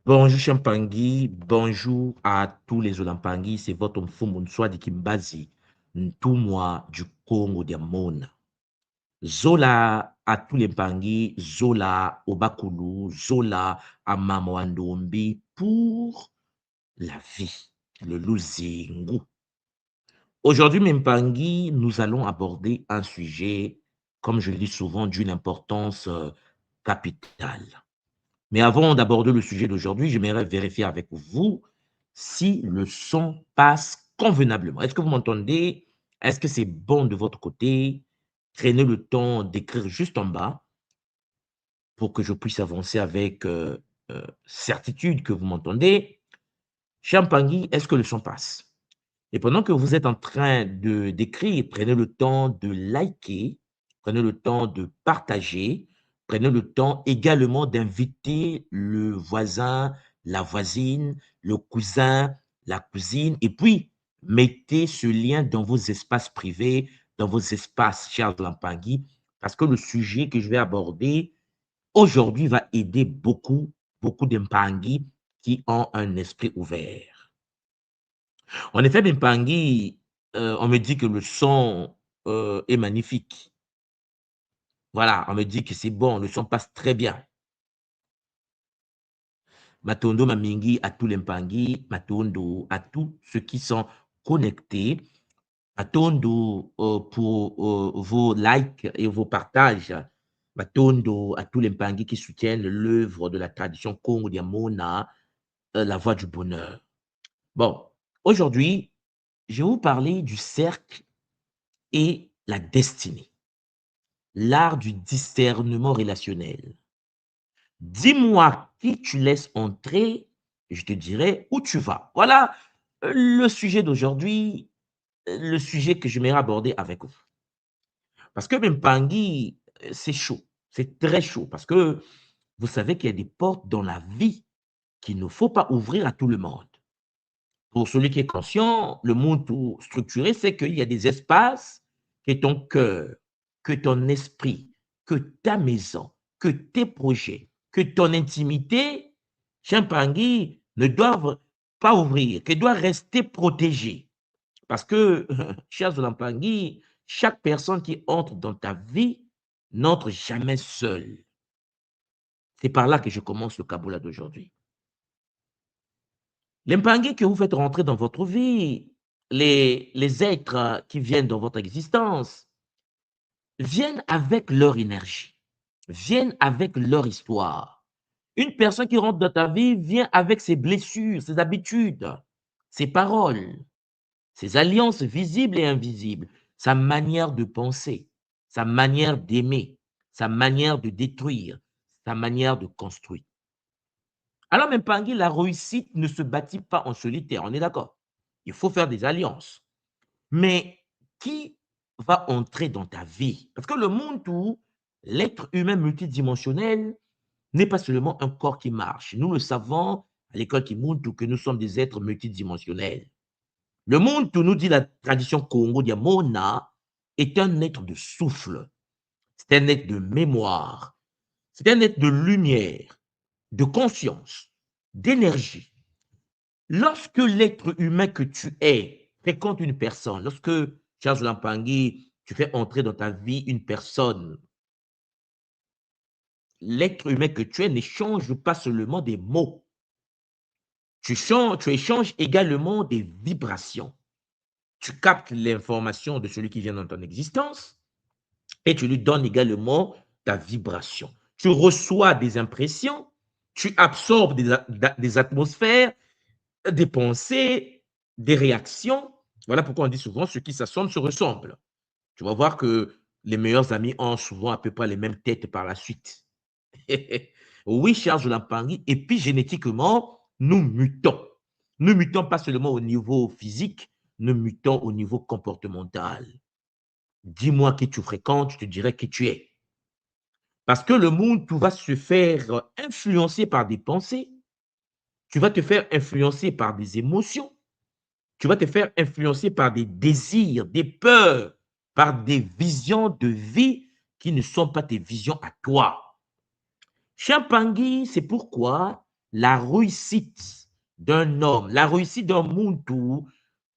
Bonjour Champangui, bonjour à tous les Olampangui, c'est votre mfumu Nswadi Kimbazi, Ntumwa du Congo Diamona. Zola à tous les Mpangui, Zola au Bakulu, Zola à Mamouandombi pour la vie, le Luzingu. Aujourd'hui, mes Mpangui, nous allons aborder un sujet, comme je le dis souvent, d'une importance capitale. Mais avant d'aborder le sujet d'aujourd'hui, j'aimerais vérifier avec vous si le son passe convenablement. Est-ce que vous m'entendez? Est-ce que c'est bon de votre côté? Prenez le temps d'écrire juste en bas pour que je puisse avancer avec certitude que vous m'entendez. Champangui, est-ce que le son passe? Et pendant que vous êtes en train d'écrire, prenez le temps de liker, prenez le temps de partager, prenez le temps également d'inviter le voisin, la voisine, le cousin, la cousine, et puis mettez ce lien dans vos espaces privés, dans vos espaces, chers Lampangui, parce que le sujet que je vais aborder aujourd'hui va aider beaucoup d'Empangui qui ont un esprit ouvert. En effet, Bimpangi, on me dit que le son est magnifique. Voilà, on me dit que c'est bon, le son passe très bien. Matondo Mamingi à tous les Mpangi, Matondo à tous ceux qui sont connectés. Matondo pour vos likes et vos partages. Matondo à tous les Mpangi qui soutiennent l'œuvre de la tradition Congo Diamona, la voix du bonheur. Bon, aujourd'hui, je vais vous parler du cercle et la destinée, l'art du discernement relationnel. Dis-moi qui tu laisses entrer, je te dirai où tu vas. Voilà le sujet d'aujourd'hui, le sujet que je vais aborder avec vous. Parce que même Pangui, c'est chaud, c'est très chaud, parce que vous savez qu'il y a des portes dans la vie qu'il ne faut pas ouvrir à tout le monde. Pour celui qui est conscient, le monde tout structuré, c'est qu'il y a des espaces que ton cœur, que ton esprit, que ta maison, que tes projets, que ton intimité, Champangui, ne doivent pas ouvrir, que doivent rester protégés. Parce que, cher Zolampangui, chaque personne qui entre dans ta vie n'entre jamais seule. C'est par là que je commence le Kaboula d'aujourd'hui. Les Mpangui que vous faites rentrer dans votre vie, les êtres qui viennent dans votre existence, viennent avec leur énergie, viennent avec leur histoire. Une personne qui rentre dans ta vie vient avec ses blessures, ses habitudes, ses paroles, ses alliances visibles et invisibles, sa manière de penser, sa manière d'aimer, sa manière de détruire, sa manière de construire. Alors, même Pangui, la réussite ne se bâtit pas en solitaire, on est d'accord. Il faut faire des alliances. Mais qui va entrer dans ta vie? Parce que le monde où l'être humain multidimensionnel n'est pas seulement un corps qui marche. Nous le savons à l'école qui montre que nous sommes des êtres multidimensionnels. Le monde où nous dit la tradition Congo Diamona est un être de souffle, c'est un être de mémoire, c'est un être de lumière, de conscience, d'énergie. Lorsque l'être humain que tu es fréquente une personne, lorsque, Charles Lampangui, tu fais entrer dans ta vie une personne, l'être humain que tu es n'échange pas seulement des mots, tu échanges également des vibrations. Tu captes l'information de celui qui vient dans ton existence et tu lui donnes également ta vibration. Tu reçois des impressions, tu absorbes des atmosphères, des pensées, des réactions. Voilà pourquoi on dit souvent ceux qui s'assemblent se ressemblent. Tu vas voir que les meilleurs amis ont souvent à peu près les mêmes têtes par la suite. Oui, Charles Lampangui, épigénétiquement, nous mutons. Nous mutons pas seulement au niveau physique, nous mutons au niveau comportemental. Dis-moi qui tu fréquentes, je te dirai qui tu es. Parce que le monde, tu vas se faire influencer par des pensées, tu vas te faire influencer par des émotions, tu vas te faire influencer par des désirs, des peurs, par des visions de vie qui ne sont pas tes visions à toi. Champangui, c'est pourquoi la réussite d'un homme, la réussite d'un Muntu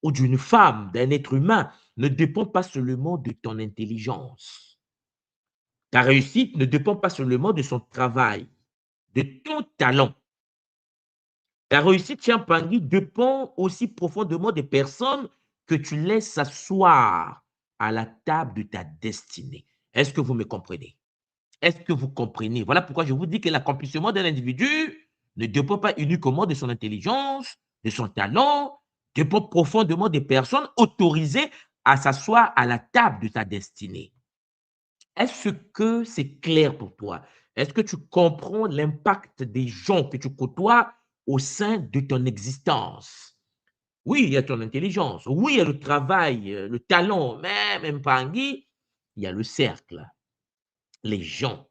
ou d'une femme, d'un être humain, ne dépend pas seulement de ton intelligence. Ta réussite ne dépend pas seulement de son travail, de ton talent. Ta réussite, Tiens Pangui, dépend aussi profondément des personnes que tu laisses s'asseoir à la table de ta destinée. Est-ce que vous me comprenez? Est-ce que vous comprenez? Voilà pourquoi je vous dis que l'accomplissement d'un individu ne dépend pas uniquement de son intelligence, de son talent, dépend profondément des personnes autorisées à s'asseoir à la table de ta destinée. Est-ce que c'est clair pour toi? Est-ce que tu comprends l'impact des gens que tu côtoies au sein de ton existence? Oui, il y a ton intelligence. Oui, il y a le travail, le talent, mais même Pangui, il y a le cercle, les gens.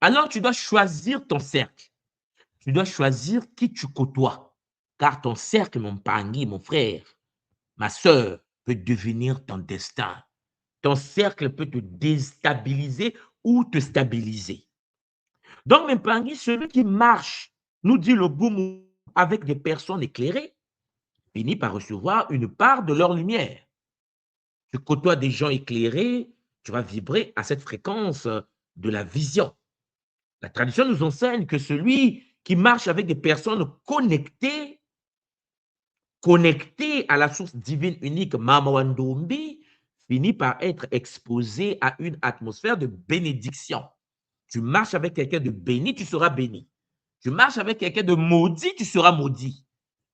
Alors, tu dois choisir ton cercle. Tu dois choisir qui tu côtoies. Car ton cercle, mon Pangui, mon frère, ma sœur, peut devenir ton destin. Ton cercle peut te déstabiliser ou te stabiliser. Donc, mon Pangui, celui qui marche, nous dit le boum, avec des personnes éclairées, finit par recevoir une part de leur lumière. Tu côtoies des gens éclairés, tu vas vibrer à cette fréquence de la vision. La tradition nous enseigne que celui qui marche avec des personnes connectées à la source divine unique, Mama Wandombi, finit par être exposé à une atmosphère de bénédiction. Tu marches avec quelqu'un de béni, tu seras béni. Tu marches avec quelqu'un de maudit, tu seras maudit.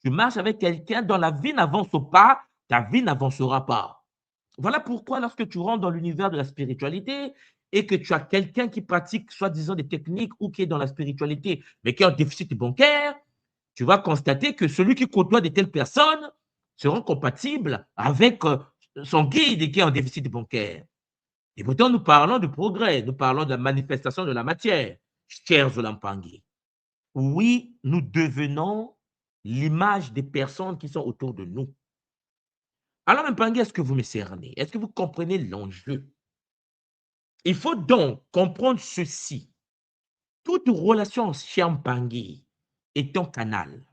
Tu marches avec quelqu'un dont la vie n'avance pas, ta vie n'avancera pas. Voilà pourquoi lorsque tu rentres dans l'univers de la spiritualité et que tu as quelqu'un qui pratique soi-disant des techniques ou qui est dans la spiritualité, mais qui a un déficit bancaire, tu vas constater que celui qui côtoie de telles personnes seront compatibles avec son guide qui est en déficit bancaire. Et pourtant, nous parlons de progrès, nous parlons de la manifestation de la matière, chers Zolampangui. Oui, nous devenons l'image des personnes qui sont autour de nous. Alors, Mpangui, est-ce que vous me cernez? Est-ce que vous comprenez l'enjeu? Il faut donc comprendre ceci. Toute relation chez Mpangui est un canal.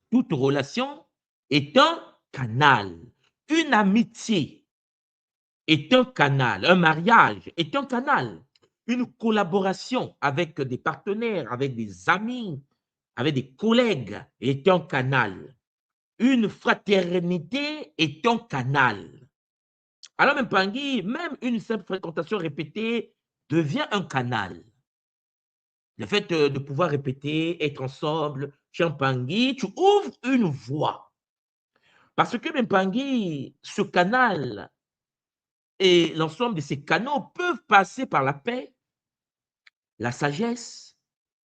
Toute relation est un canal. Une amitié est un canal. Un mariage est un canal. Une collaboration avec des partenaires, avec des amis, avec des collègues est un canal. Une fraternité est un canal. Alors, même Pangui, même une simple fréquentation répétée devient un canal. Le fait de pouvoir répéter, être ensemble, Champangui, tu ouvres une voie. Parce que Mempangui, ce canal et l'ensemble de ces canaux peuvent passer par la paix, la sagesse,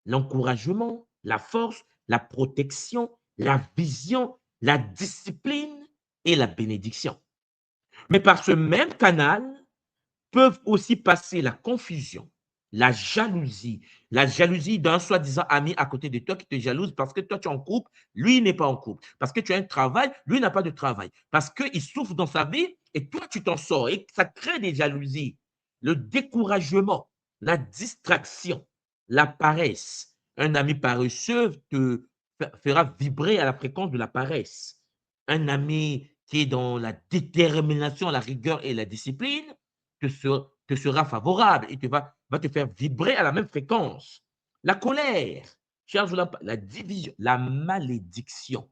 l'encouragement, la force, la protection, la vision, la discipline et la bénédiction. Mais par ce même canal peuvent aussi passer la confusion, la jalousie d'un soi-disant ami à côté de toi qui te jalouse parce que toi tu es en couple, lui n'est pas en couple, parce que tu as un travail, lui n'a pas de travail, parce qu'il souffre dans sa vie et toi tu t'en sors et ça crée des jalousies, le découragement, la distraction, la paresse. Un ami paresseux te fera vibrer à la fréquence de la paresse. Un ami qui est dans la détermination, la rigueur et la discipline te sera favorable et va te faire vibrer à la même fréquence. La colère, la division, la malédiction.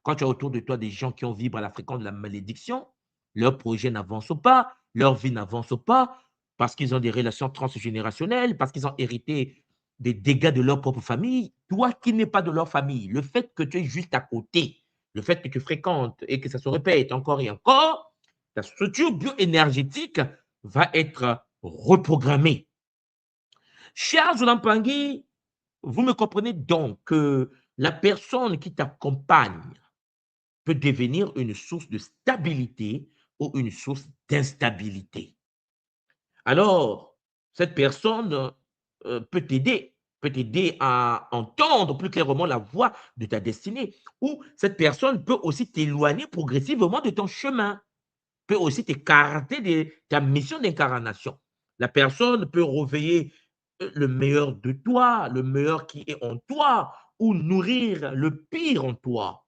Quand tu as autour de toi des gens qui ont vibré à la fréquence de la malédiction, leurs projets n'avancent pas, leur vie n'avance pas, parce qu'ils ont des relations transgénérationnelles, parce qu'ils ont hérité des dégâts de leur propre famille. Toi qui n'es pas de leur famille, le fait que tu es juste à côté, le fait que tu fréquentes et que ça se répète encore et encore, ta structure bioénergétique va être reprogrammée. Cher Zolampangui, vous me comprenez donc que la personne qui t'accompagne peut devenir une source de stabilité ou une source d'instabilité. Alors, cette personne peut t'aider à entendre plus clairement la voix de ta destinée, ou cette personne peut aussi t'éloigner progressivement de ton chemin, peut aussi t'écarter de ta mission d'incarnation. La personne peut réveiller le meilleur de toi, le meilleur qui est en toi, ou nourrir le pire en toi.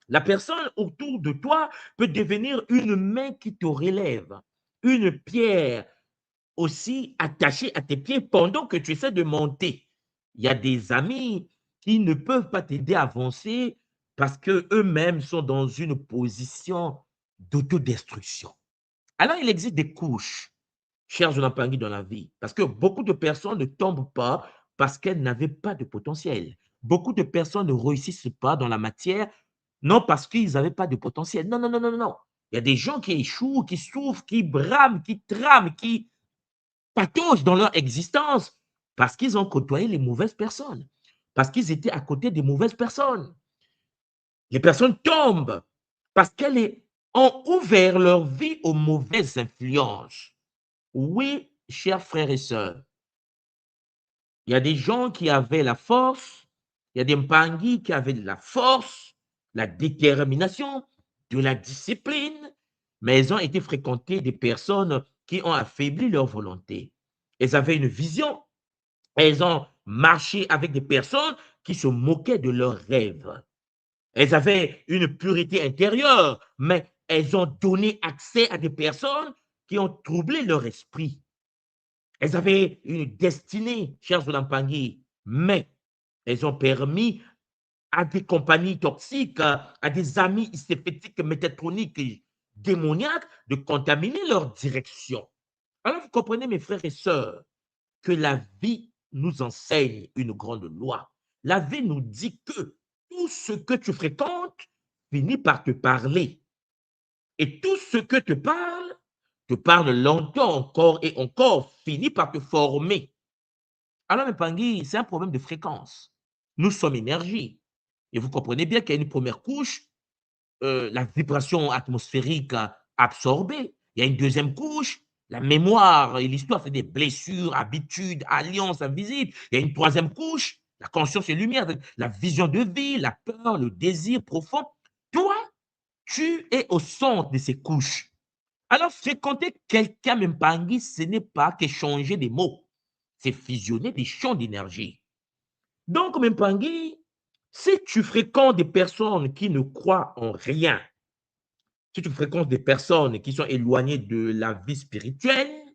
La personne autour de toi peut devenir une main qui te relève, une pierre aussi attachée à tes pieds pendant que tu essaies de monter. Il y a des amis qui ne peuvent pas t'aider à avancer parce qu'eux-mêmes sont dans une position d'autodestruction. Alors, il existe des couches, chers Jonathan, dans la vie, parce que beaucoup de personnes ne tombent pas parce qu'elles n'avaient pas de potentiel. Beaucoup de personnes ne réussissent pas dans la matière, non parce qu'ils n'avaient pas de potentiel. Non, non, non, non, non. Il y a des gens qui échouent, qui souffrent, qui brament, qui trament, qui pataugent dans leur existence parce qu'ils ont côtoyé les mauvaises personnes, parce qu'ils étaient à côté des mauvaises personnes. Les personnes tombent parce qu'elles ont ouvert leur vie aux mauvaises influences. Oui, chers frères et sœurs, il y a des gens qui avaient la force, il y a des Mpangi qui avaient de la force, la détermination, de la discipline, mais ils ont été fréquentés des personnes qui ont affaibli leur volonté. Elles avaient une vision, elles ont marché avec des personnes qui se moquaient de leurs rêves. Elles avaient une pureté intérieure, mais elles ont donné accès à des personnes qui ont troublé leur esprit. Elles avaient une destinée, chers Olampangui, mais elles ont permis à des compagnies toxiques, à des amis hystéphétiques, métatroniques et démoniaques de contaminer leur direction. Alors, vous comprenez, mes frères et sœurs, que la vie nous enseigne une grande loi. La vie nous dit que tout ce que tu fréquentes finit par te parler. Et tout ce que te parle longtemps encore, finit par te former. Alors, mes Pangui, c'est un problème de fréquence. Nous sommes énergie. Et vous comprenez bien qu'il y a une première couche, la vibration atmosphérique absorbée. Il y a une deuxième couche, la mémoire et l'histoire, c'est des blessures, habitudes, alliances invisibles. Il y a une troisième couche, la conscience et lumière, la vision de vie, la peur, le désir profond. Toi, tu es au centre de ces couches. Alors, fréquenter quelqu'un, même Pangui, ce n'est pas qu'échanger des mots, c'est fusionner des champs d'énergie. Donc, même Pangui, si tu fréquentes des personnes qui ne croient en rien, si tu fréquentes des personnes qui sont éloignées de la vie spirituelle,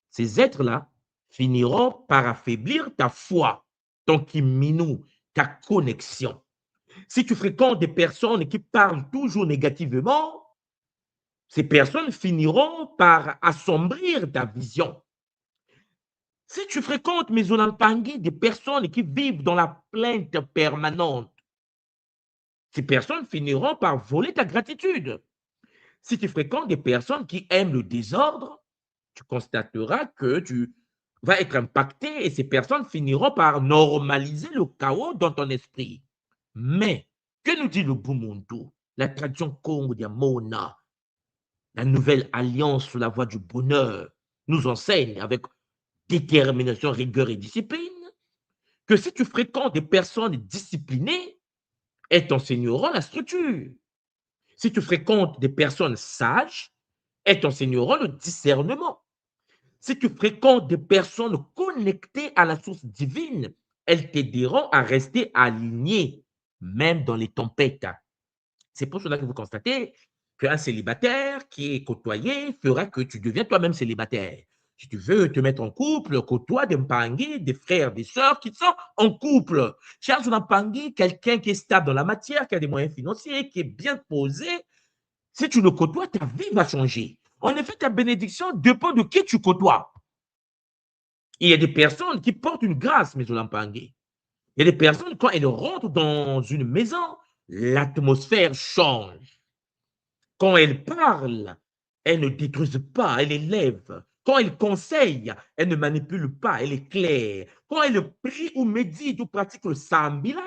ces êtres-là finiront par affaiblir ta foi, ton kiminu, ta connexion. Si tu fréquentes des personnes qui parlent toujours négativement, ces personnes finiront par assombrir ta vision. Si tu fréquentes mes Onampangui, des personnes qui vivent dans la plainte permanente, ces personnes finiront par voler ta gratitude. Si tu fréquentes des personnes qui aiment le désordre, tu constateras que tu vas être impacté et ces personnes finiront par normaliser le chaos dans ton esprit. Mais, que nous dit le Bumuntu, la tradition Congo Mona, la nouvelle alliance sur la voie du bonheur, nous enseigne avec détermination, rigueur et discipline que si tu fréquentes des personnes disciplinées, elles t'enseigneront la structure. Si tu fréquentes des personnes sages, elles t'enseigneront le discernement. Si tu fréquentes des personnes connectées à la source divine, elles t'aideront à rester aligné, même dans les tempêtes. C'est pour cela que vous constatez qu'un célibataire qui est côtoyé fera que tu deviens toi-même célibataire. Si tu veux te mettre en couple, côtoie des Mpangi, des frères, des sœurs qui sont en couple. Cherche un Mpangi, quelqu'un qui est stable dans la matière, qui a des moyens financiers, qui est bien posé. Si tu le côtoies, ta vie va changer. En effet, ta bénédiction dépend de qui tu côtoies. Il y a des personnes qui portent une grâce, mes Olampangé. Il y a des personnes, quand elles rentrent dans une maison, l'atmosphère change. Quand elles parlent, elles ne détruisent pas, elles élèvent. Quand elles conseillent, elles ne manipulent pas, elles éclairent. Quand elles prient ou méditent ou pratiquent le sambila,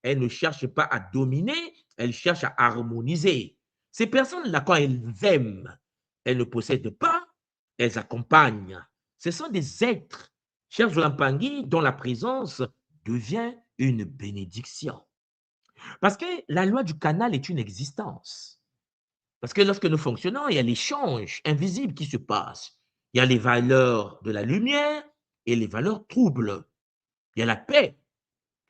elles ne cherchent pas à dominer, elles cherchent à harmoniser. Ces personnes-là, quand elles aiment, elles ne possèdent pas, elles accompagnent. Ce sont des êtres, chers Zolampangui, dont la présence devient une bénédiction. Parce que la loi du canal est une existence. Parce que lorsque nous fonctionnons, il y a l'échange invisible qui se passe. Il y a les valeurs de la lumière et les valeurs troubles. Il y a la paix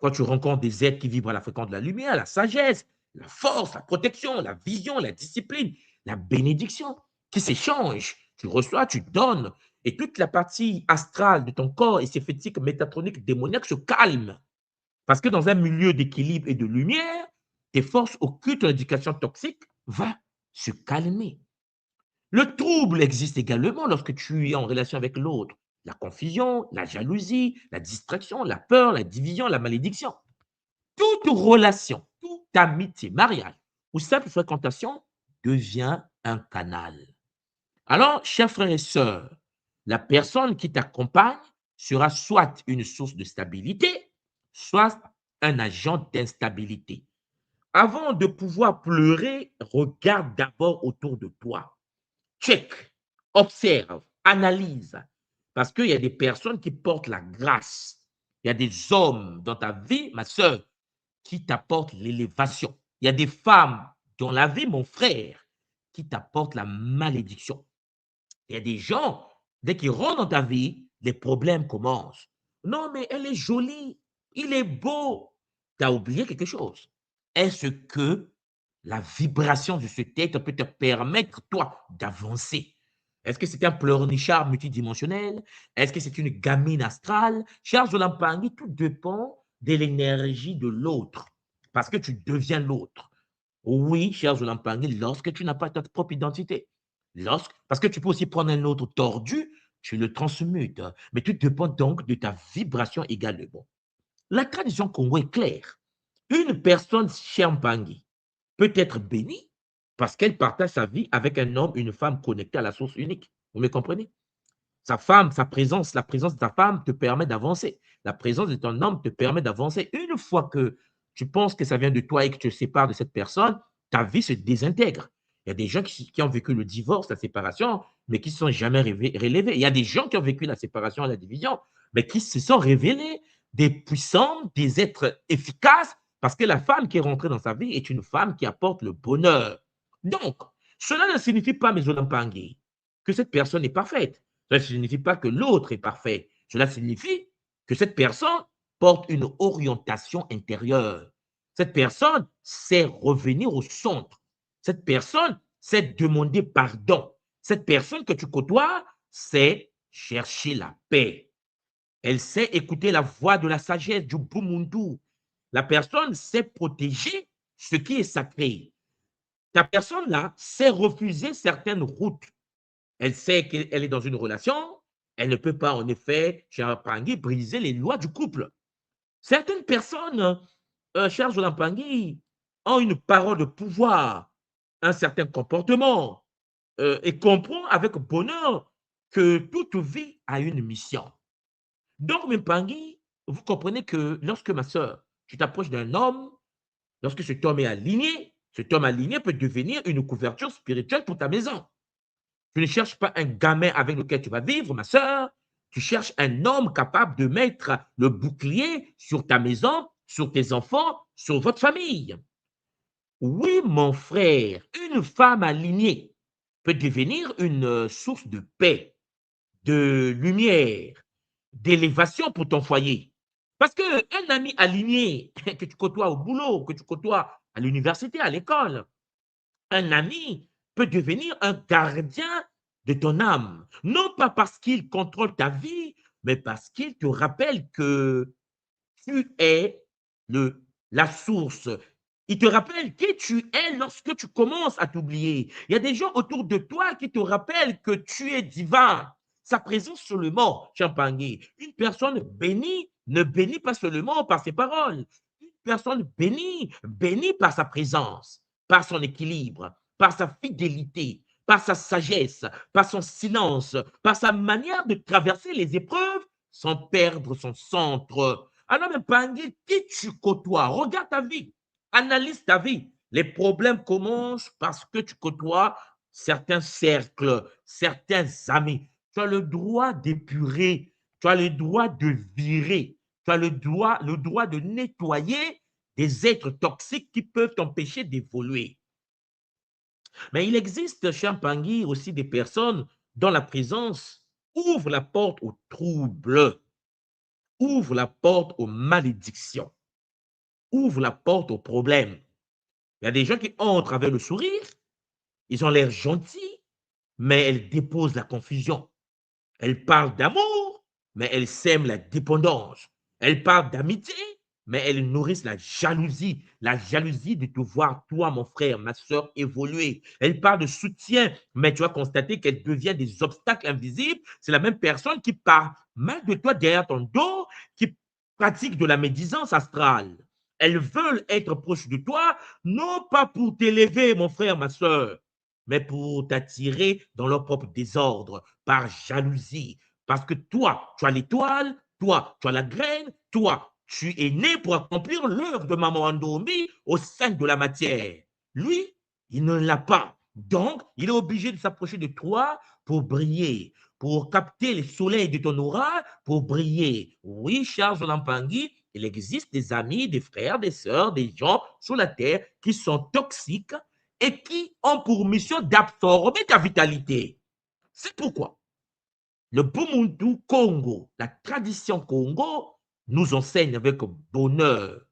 Quand tu rencontres des êtres qui vibrent à la fréquence de la lumière, la sagesse, la force, la protection, la vision, la discipline, la bénédiction, qui s'échangent. Tu reçois, tu donnes. Et toute la partie astrale de ton corps et ses fétiques métatroniques démoniaques se calment. Parce que dans un milieu d'équilibre et de lumière, tes forces occultes de l'éducation toxique va se calmer. Le trouble existe également lorsque tu es en relation avec l'autre. La confusion, la jalousie, la distraction, la peur, la division, la malédiction. Toute relation, toute amitié, mariage ou simple fréquentation devient un canal. Alors, chers frères et sœurs, la personne qui t'accompagne sera soit une source de stabilité, soit un agent d'instabilité. Avant de pouvoir pleurer, regarde d'abord autour de toi. Check, observe, analyse. Parce qu'il y a des personnes qui portent la grâce. Il y a des hommes dans ta vie, ma sœur, qui t'apportent l'élévation. Il y a des femmes dans la vie, mon frère, qui t'apportent la malédiction. Il y a des gens, dès qu'ils rentrent dans ta vie, les problèmes commencent. Non, mais elle est jolie, il est beau. Tu as oublié quelque chose. Est-ce que la vibration de ce être peut te permettre, toi, d'avancer? Est-ce que c'est un pleurnichard multidimensionnel? Est-ce que c'est une gamine astrale? Charles Olampangui, tout dépend de l'énergie de l'autre, parce que tu deviens l'autre. Oui, cher Zolampangui, lorsque tu n'as pas ta propre identité. Parce que tu peux aussi prendre un autre tordu, tu le transmutes. Mais tout dépend donc de ta vibration également. La tradition Congo est claire. Une personne Chiampangui peut être bénie parce qu'elle partage sa vie avec un homme, une femme connectée à la source unique. Vous me comprenez? Sa femme, sa présence, la présence de ta femme te permet d'avancer. La présence de ton homme te permet d'avancer. Une fois que tu penses que ça vient de toi et que tu te sépares de cette personne, ta vie se désintègre. Il y a des gens qui ont vécu le divorce, la séparation, mais qui ne se sont jamais relevés. Il y a des gens qui ont vécu la séparation, la division, mais qui se sont révélés des puissants, des êtres efficaces, parce que la femme qui est rentrée dans sa vie est une femme qui apporte le bonheur. Donc, cela ne signifie pas, mes Olampangui, que cette personne est parfaite. Cela ne signifie pas que l'autre est parfait. Cela signifie que cette personne porte une orientation intérieure. Cette personne sait revenir au centre. Cette personne sait demander pardon. Cette personne que tu côtoies sait chercher la paix. Elle sait écouter la voix de la sagesse, du Bumundu. La personne sait protéger ce qui est sacré. Ta personne-là sait refuser certaines routes. Elle sait qu'elle est dans une relation, elle ne peut pas, en effet, cher Pangui, briser les lois du couple. Certaines personnes, cher Pangui, ont une parole de pouvoir, un certain comportement, et comprend avec bonheur que toute vie a une mission. Donc, Mpangui, vous comprenez que lorsque, ma soeur, tu t'approches d'un homme, lorsque cet homme est aligné, cet homme aligné peut devenir une couverture spirituelle pour ta maison. Tu ne cherches pas un gamin avec lequel tu vas vivre, ma soeur. Tu cherches un homme capable de mettre le bouclier sur ta maison, sur tes enfants, sur votre famille. Oui, mon frère, une femme alignée peut devenir une source de paix, de lumière, d'élévation pour ton foyer. Parce qu'un ami aligné que tu côtoies au boulot, que tu côtoies à l'université, à l'école, un ami peut devenir un gardien de ton âme. Non pas parce qu'il contrôle ta vie, mais parce qu'il te rappelle que tu es la source. Il te rappelle qui tu es lorsque tu commences à t'oublier. Il y a des gens autour de toi qui te rappellent que tu es divin. Sa présence seulement, Champagné. Une personne bénie ne bénit pas seulement par ses paroles. Une personne bénie, bénit par sa présence, par son équilibre, par sa fidélité, par sa sagesse, par son silence, par sa manière de traverser les épreuves sans perdre son centre. Alors, même Pangui, qui tu côtoies, regarde ta vie, analyse ta vie. Les problèmes commencent parce que tu côtoies certains cercles, certains amis. Tu as le droit d'épurer, tu as le droit de virer, tu as le droit de nettoyer des êtres toxiques qui peuvent t'empêcher d'évoluer. Mais il existe, cher Pangui, aussi des personnes dont la présence ouvre la porte aux troubles, ouvre la porte aux malédictions. ouvre la porte au problème. Il y a des gens qui entrent avec le sourire, ils ont l'air gentils, mais elles déposent la confusion. Elles parlent d'amour, mais elles sèment la dépendance. Elles parlent d'amitié, mais elles nourrissent la jalousie de te voir, toi, mon frère, ma soeur, évoluer. Elles parlent de soutien, mais tu vas constater qu'elles deviennent des obstacles invisibles. C'est la même personne qui parle mal de toi derrière ton dos, qui pratique de la médisance astrale. Elles veulent être proches de toi, non pas pour t'élever, mon frère, ma soeur, mais pour t'attirer dans leur propre désordre, par jalousie. Parce que toi, tu as l'étoile, toi, tu as la graine, toi, tu es né pour accomplir l'œuvre de maman endormie au sein de la matière. Lui, il ne l'a pas. Donc, il est obligé de s'approcher de toi pour briller, pour capter le soleil de ton aura, pour briller. Oui, cher Zolampangui, il existe des amis, des frères, des sœurs, des gens sur la terre qui sont toxiques et qui ont pour mission d'absorber ta vitalité. C'est pourquoi le Bumuntu Congo, la tradition Congo, nous enseigne avec bonheur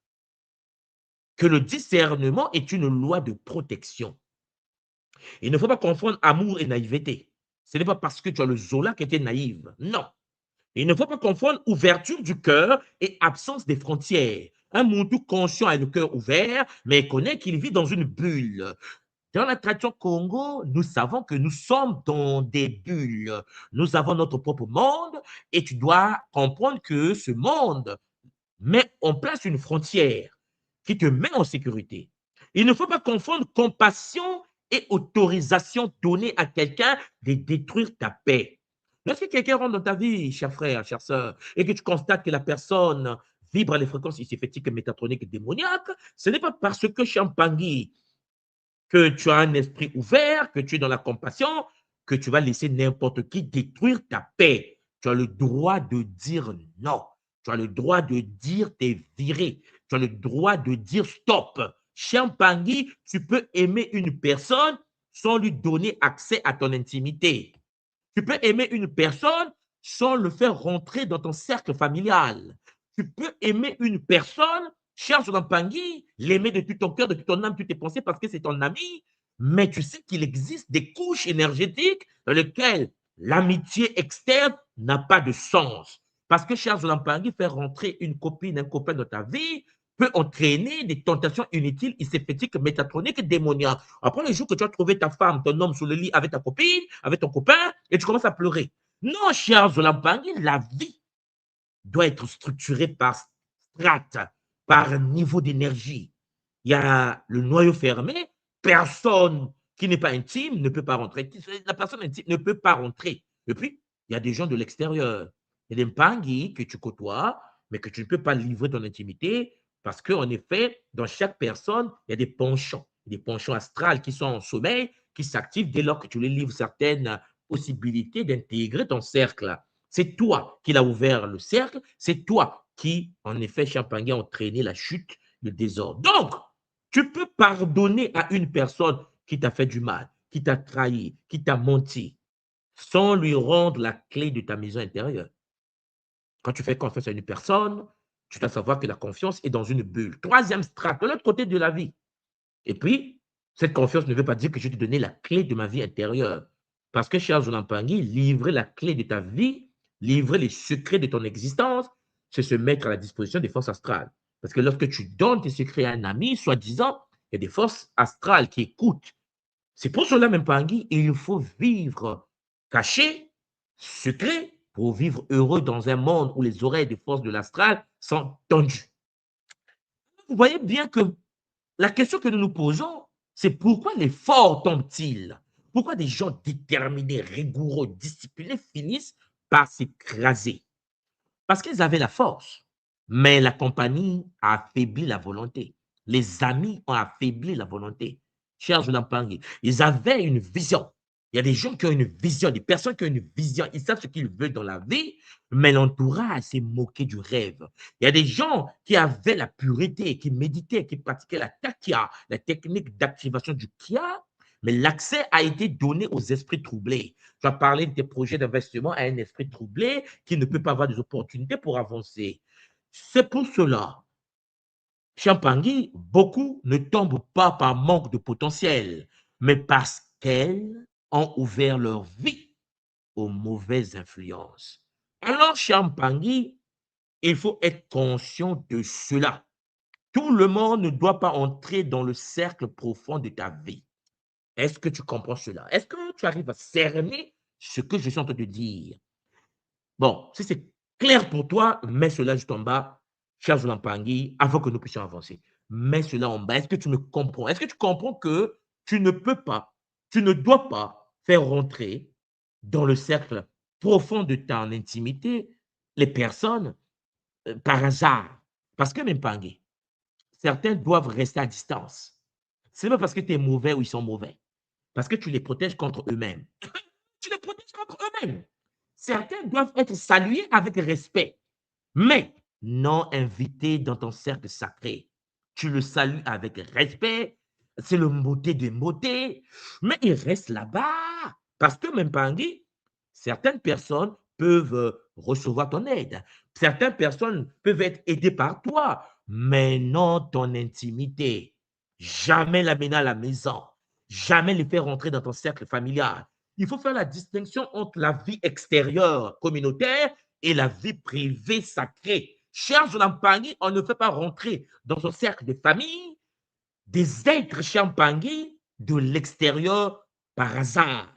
que le discernement est une loi de protection. Il ne faut pas confondre amour et naïveté. Ce n'est pas parce que tu as le Zola qui était naïve. Non. Il ne faut pas confondre ouverture du cœur et absence des frontières. Un Muntu conscient a le cœur ouvert, mais connaît qu'il vit dans une bulle. Dans la tradition Congo, nous savons que nous sommes dans des bulles. Nous avons notre propre monde et tu dois comprendre que ce monde met en place une frontière qui te met en sécurité. Il ne faut pas confondre compassion et autorisation donnée à quelqu'un de détruire ta paix. Lorsque quelqu'un rentre dans ta vie, cher frère, chère sœur, et que tu constates que la personne vibre à les fréquences ici-fétiques, métatroniques et démoniaques, ce n'est pas parce que Champangui que tu as un esprit ouvert, que tu es dans la compassion, que tu vas laisser n'importe qui détruire ta paix. Tu as le droit de dire non. Tu as le droit de dire t'es viré. Tu as le droit de dire stop. Champangui, tu peux aimer une personne sans lui donner accès à ton intimité. Tu peux aimer une personne sans le faire rentrer dans ton cercle familial. Tu peux aimer une personne, cher Jonathan Pangui, l'aimer de tout ton cœur, de toute ton âme, toutes tes pensées, parce que c'est ton ami, mais tu sais qu'il existe des couches énergétiques dans lesquelles l'amitié externe n'a pas de sens. Parce que, cher Jonathan Pangui, faire rentrer une copine, un copain dans ta vie peut entraîner des tentations inutiles, iséphétiques, métatroniques, démoniaques. Après le jour que tu as trouvé ta femme, ton homme sous le lit avec ta copine, avec ton copain, et tu commences à pleurer. Non, cher Zolampangui, la vie doit être structurée par strate, par niveau d'énergie. Il y a le noyau fermé, personne qui n'est pas intime ne peut pas rentrer. La personne intime ne peut pas rentrer. Et puis, il y a des gens de l'extérieur. Il y a des Mpangui que tu côtoies, mais que tu ne peux pas livrer ton intimité parce qu'en effet, dans chaque personne, il y a des penchants astrales qui sont en sommeil, qui s'activent dès lors que tu les livres certaines possibilités d'intégrer ton cercle. C'est toi qui l'as ouvert le cercle, c'est toi qui, en effet, Champagne, a entraîné la chute, le désordre. Donc, tu peux pardonner à une personne qui t'a fait du mal, qui t'a trahi, qui t'a menti, sans lui rendre la clé de ta maison intérieure. Quand tu fais confiance à une personne, tu dois savoir que la confiance est dans une bulle. Troisième strate, de l'autre côté de la vie. Et puis, cette confiance ne veut pas dire que je vais te donner la clé de ma vie intérieure. Parce que, cher Zolampangui, livrer la clé de ta vie, livrer les secrets de ton existence, c'est se mettre à la disposition des forces astrales. Parce que lorsque tu donnes tes secrets à un ami, soi-disant, il y a des forces astrales qui écoutent. C'est pour cela, même Pangui, il faut vivre caché, secret, pour vivre heureux dans un monde où les oreilles des forces de l'astral sont tendues. Vous voyez bien que la question que nous nous posons, c'est pourquoi les forts tombent-ils? Pourquoi des gens déterminés, rigoureux, disciplinés finissent par s'écraser? Parce qu'ils avaient la force, mais la compagnie a affaibli la volonté. Les amis ont affaibli la volonté. Cher Jonathan Pangui, ils avaient une vision. Il y a des gens qui ont une vision, des personnes qui ont une vision. Ils savent ce qu'ils veulent dans la vie, mais l'entourage s'est moqué du rêve. Il y a des gens qui avaient la pureté, qui méditaient, qui pratiquaient la takia, la technique d'activation du kia, mais l'accès a été donné aux esprits troublés. Tu as parlé de tes projets d'investissement à un esprit troublé qui ne peut pas avoir des opportunités pour avancer. C'est pour cela Champangui, beaucoup ne tombent pas par manque de potentiel, mais parce qu'elles ont ouvert leur vie aux mauvaises influences. Alors, Champangui, il faut être conscient de cela. Tout le monde ne doit pas entrer dans le cercle profond de ta vie. Est-ce que tu comprends cela? Est-ce que tu arrives à cerner ce que je suis en train de dire? Bon, si c'est clair pour toi, mets cela juste en bas, cher Zulampangui, avant que nous puissions avancer. Mets cela en bas. Est-ce que tu me comprends? Est-ce que tu comprends que tu ne peux pas, tu ne dois pas faire rentrer dans le cercle profond de ton intimité les personnes par hasard? Parce que, Mpangi, certains doivent rester à distance. Ce n'est pas parce que tu es mauvais ou ils sont mauvais. Parce que tu les protèges contre eux-mêmes. Tu les protèges contre eux-mêmes. Certains doivent être salués avec respect, mais non invités dans ton cercle sacré. Tu le salues avec respect, c'est le moté de moté, mais il reste là-bas. Parce que même Pangui, certaines personnes peuvent recevoir ton aide. Certaines personnes peuvent être aidées par toi, mais non ton intimité. Jamais l'amener à la maison. Jamais le faire rentrer dans ton cercle familial. Il faut faire la distinction entre la vie extérieure communautaire et la vie privée sacrée. Cher Jonampangui, on ne fait pas rentrer dans son cercle de famille des êtres Champangui de l'extérieur par hasard.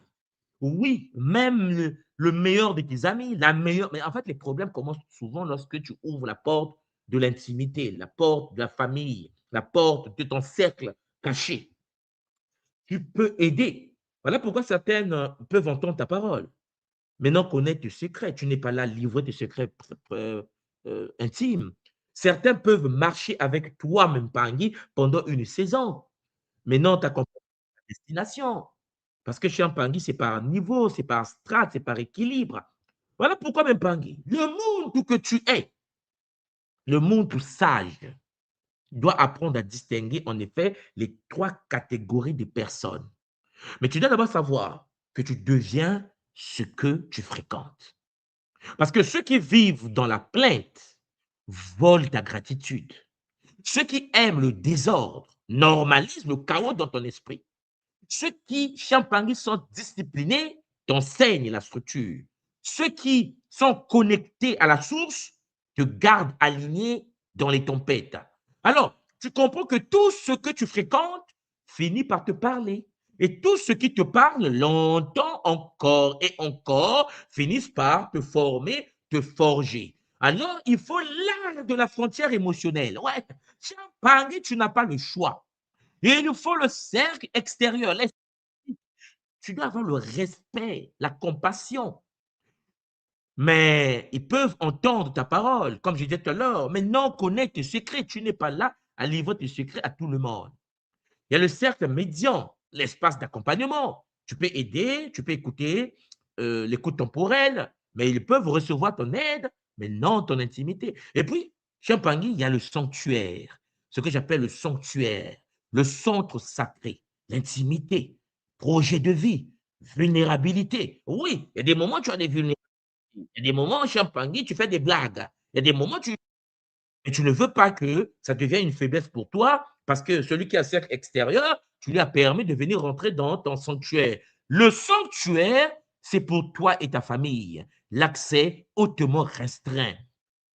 Oui, même le meilleur de tes amis, la meilleure. Mais en fait, les problèmes commencent souvent lorsque tu ouvres la porte de l'intimité, la porte de la famille, la porte de ton cercle caché. Tu peux aider. Voilà pourquoi certaines peuvent entendre ta parole. Maintenant, connaître tes secrets. Tu n'es pas là à livrer tes secrets intimes. Certains peuvent marcher avec toi, même Pangui, pendant une saison. Maintenant, tu accompagnes ta destination. Parce que chez Pangui, c'est par niveau, c'est par strate, c'est par équilibre. Voilà pourquoi, même Pangui, le monde que tu es, le monde sage, doit apprendre à distinguer, en effet, les trois catégories de personnes. Mais tu dois d'abord savoir que tu deviens ce que tu fréquentes. Parce que ceux qui vivent dans la plainte volent ta gratitude. Ceux qui aiment le désordre normalisent le chaos dans ton esprit. Ceux qui, Champangui, sont disciplinés t'enseignent la structure. Ceux qui sont connectés à la source te gardent aligné dans les tempêtes. Alors, tu comprends que tout ce que tu fréquentes finit par te parler. Et tout ce qui te parle longtemps encore et encore finissent par te former, te forger. Alors, il faut l'art de la frontière émotionnelle. Ouais, Champangui, tu n'as pas le choix. Et il nous faut le cercle extérieur. Tu dois avoir le respect, la compassion. Mais ils peuvent entendre ta parole, comme je disais tout à l'heure, mais non connaître tes secrets. Tu n'es pas là à livrer tes secrets à tout le monde. Il y a le cercle médian, l'espace d'accompagnement. Tu peux aider, tu peux écouter l'écoute temporelle, mais ils peuvent recevoir ton aide, mais non ton intimité. Et puis, chez Pangui, il y a le sanctuaire, ce que j'appelle le sanctuaire, le centre sacré, l'intimité, projet de vie, vulnérabilité. Oui, il y a des moments où tu as des vulnérabilités. Il y a des moments, chez Pangui, tu fais des blagues. Il y a des moments, et tu ne veux pas que ça devienne une faiblesse pour toi parce que celui qui a un cercle extérieur, tu lui as permis de venir rentrer dans ton sanctuaire. Le sanctuaire, c'est pour toi et ta famille. L'accès hautement restreint.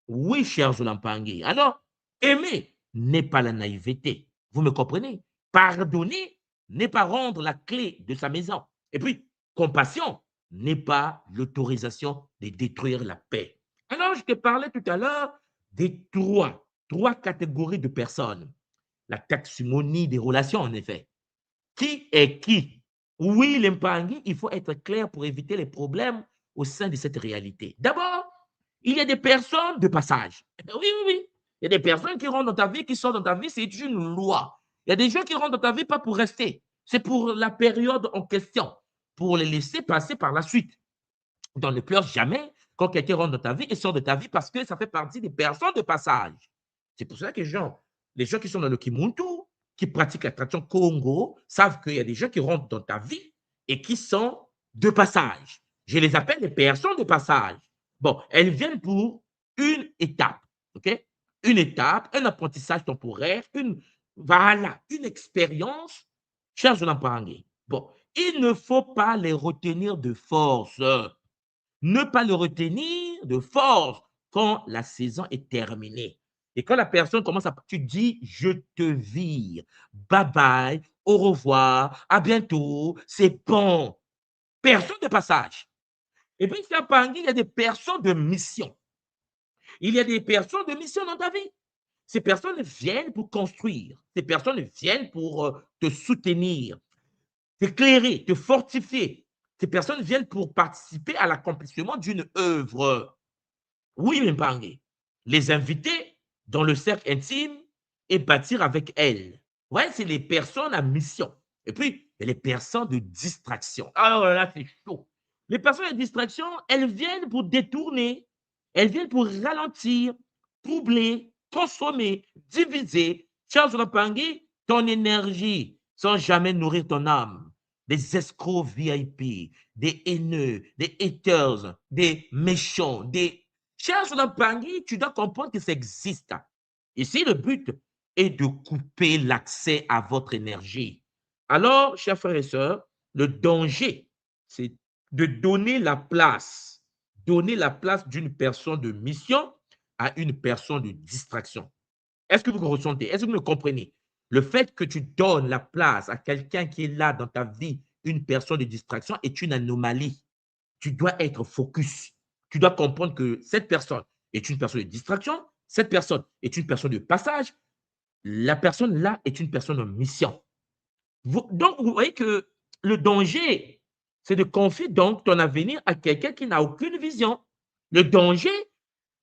Oui, cher Zolampangui. Alors, aimer n'est pas la naïveté. Vous me comprenez? Pardonner n'est pas rendre la clé de sa maison. Et puis, compassion n'est pas l'autorisation de détruire la paix. Alors, je te parlais tout à l'heure des trois catégories de personnes. La taxonomie des relations, en effet. Qui est qui? Oui, l'Empangui, il faut être clair pour éviter les problèmes au sein de cette réalité. D'abord, il y a des personnes de passage. Oui, oui, oui. Il y a des personnes qui rentrent dans ta vie, qui sortent dans ta vie, c'est une loi. Il y a des gens qui rentrent dans ta vie pas pour rester, c'est pour la période en question, pour les laisser passer par la suite. Donc, ne pleure jamais quand quelqu'un rentre dans ta vie et sort de ta vie parce que ça fait partie des personnes de passage. C'est pour ça que les gens qui sont dans le Kimuntu, qui pratiquent la tradition Congo, savent qu'il y a des gens qui rentrent dans ta vie et qui sont de passage. Je les appelle les personnes de passage. Bon, elles viennent pour une étape. OK? une étape, un apprentissage temporaire, voilà, une expérience, chers Olampangi. Bon, il ne faut pas les retenir de force. Ne pas le retenir de force quand la saison est terminée. Et quand la personne commence à... Tu dis, je te vire. Bye bye, au revoir, à bientôt, c'est bon. Personne de passage. Et puis, c'est à il y a des personnes de mission. Il y a des personnes de mission dans ta vie. Ces personnes viennent pour construire. Ces personnes viennent pour te soutenir, t'éclairer, te fortifier. Ces personnes viennent pour participer à l'accomplissement d'une œuvre. Oui, Mpangue. Les inviter dans le cercle intime et bâtir avec elles. Ouais, c'est les personnes à mission. Et puis, il y a les personnes de distraction. Alors là, c'est chaud. Les personnes de distraction, elles viennent pour détourner, elles viennent pour ralentir, troubler, consommer, diviser. Charles Rapangi, ton énergie sans jamais nourrir ton âme. Des escrocs VIP, des haineux, des haters, des méchants, des... Charles Rapangi, tu dois comprendre que ça existe. Ici, le but est de couper l'accès à votre énergie. Alors, chers frères et sœurs, le danger, c'est de donner la place d'une personne de mission à une personne de distraction. Est-ce que vous ressentez? Est-ce que vous me comprenez? Le fait que tu donnes la place à quelqu'un qui est là dans ta vie, une personne de distraction, est une anomalie. Tu dois être focus. Tu dois comprendre que cette personne est une personne de distraction, cette personne est une personne de passage, la personne là est une personne de mission. Donc, vous voyez que le danger, c'est de confier donc ton avenir à quelqu'un qui n'a aucune vision. Le danger,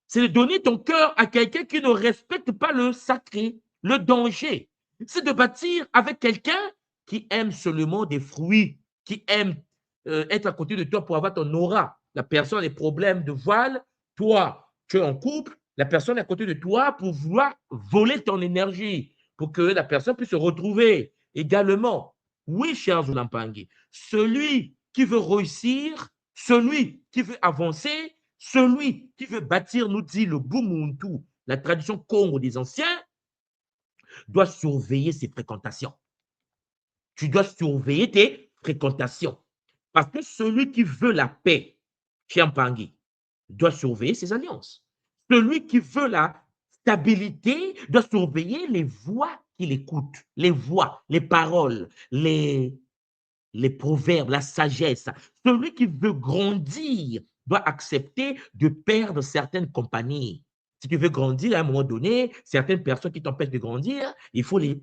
c'est de donner ton cœur à quelqu'un qui ne respecte pas le sacré. Le danger, c'est de bâtir avec quelqu'un qui aime seulement des fruits, qui aime être à côté de toi pour avoir ton aura. La personne a des problèmes de voile, toi, tu es en couple, la personne est à côté de toi pour vouloir voler ton énergie, pour que la personne puisse se retrouver également. Oui, cher Zulampangui, celui qui veut réussir, celui qui veut avancer, celui qui veut bâtir, nous dit le Bumuntu, la tradition Congo des anciens, doit surveiller ses fréquentations. Tu dois surveiller tes fréquentations. Parce que celui qui veut la paix, Chiampangui, doit surveiller ses alliances. Celui qui veut la stabilité doit surveiller les voix qu'il écoute, les voix, les paroles, les proverbes, la sagesse. Celui qui veut grandir doit accepter de perdre certaines compagnies. Si tu veux grandir, à un moment donné, certaines personnes qui t'empêchent de grandir, il faut les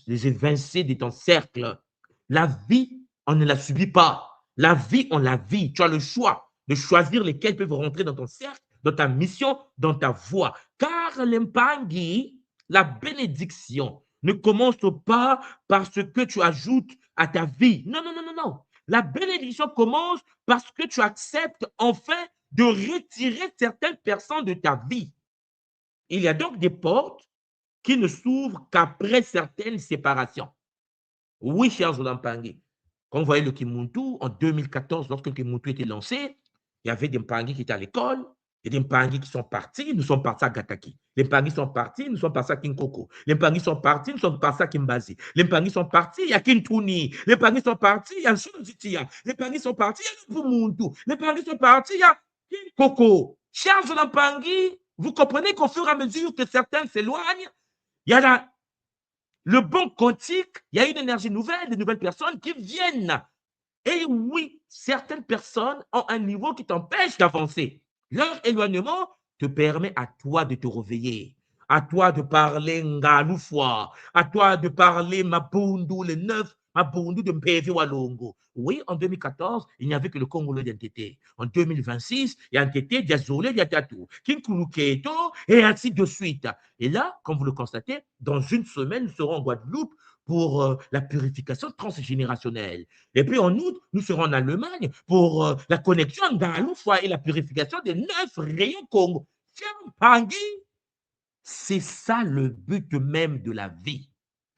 évincer de ton cercle. La vie, on ne la subit pas. La vie, on la vit. Tu as le choix de choisir lesquels peuvent rentrer dans ton cercle, dans ta mission, dans ta voie. Car l'impangi, la bénédiction, ne commence pas parce que tu ajoutes à ta vie. Non, non, non, non, non. La bénédiction commence parce que tu acceptes enfin de retirer certaines personnes de ta vie. Il y a donc des portes qui ne s'ouvrent qu'après certaines séparations. Oui, cher Zolampangi. Quand vous voyez le Kimuntu, en 2014, lorsque le Kimuntu était lancé, il y avait des Mpangi qui étaient à l'école, il y a des Mpangi qui sont partis, nous sommes partis à Gataki. Les Mpangi sont partis, nous sommes partis à Kinkoko. Les Mpangi sont partis, nous sommes partis à Kimbazi. Les Mpangi sont partis, il y a Kintuni. Les Mpangi sont partis, il y a Nsunzitia. Les Mpangi sont partis, il y a Pumuntu. Les Mpangi sont partis, il y a Kinkoko. Chers Zolampangi, vous comprenez qu'au fur et à mesure que certains s'éloignent, il y a le bon quantique, il y a une énergie nouvelle, de nouvelles personnes qui viennent. Et oui, certaines personnes ont un niveau qui t'empêche d'avancer. Leur éloignement te permet à toi de te réveiller, à toi de parler Ngaloufwa, à toi de parler Mabundu, les neuf Mabundu de Mpevi Walongo. Oui, en 2014, il n'y avait que le Congolais d'NTT. En 2026, il y a NTT, Diazolé, Diatatou, Kinkuluketo, et ainsi de suite. Et là, comme vous le constatez, dans une semaine, nous serons en Guadeloupe pour la purification transgénérationnelle. Et puis en août, nous serons en Allemagne pour la connexion d'Aloufwa et la purification des 9 rayons Congo. Pangui, c'est ça le but même de la vie.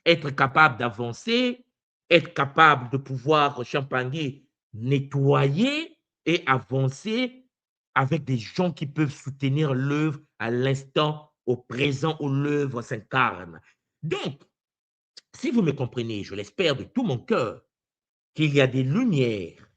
Être capable d'avancer, être capable de pouvoir, Champagné, nettoyer et avancer avec des gens qui peuvent soutenir l'œuvre à l'instant au présent où l'œuvre s'incarne. Donc, si vous me comprenez, je l'espère de tout mon cœur, qu'il y a des lumières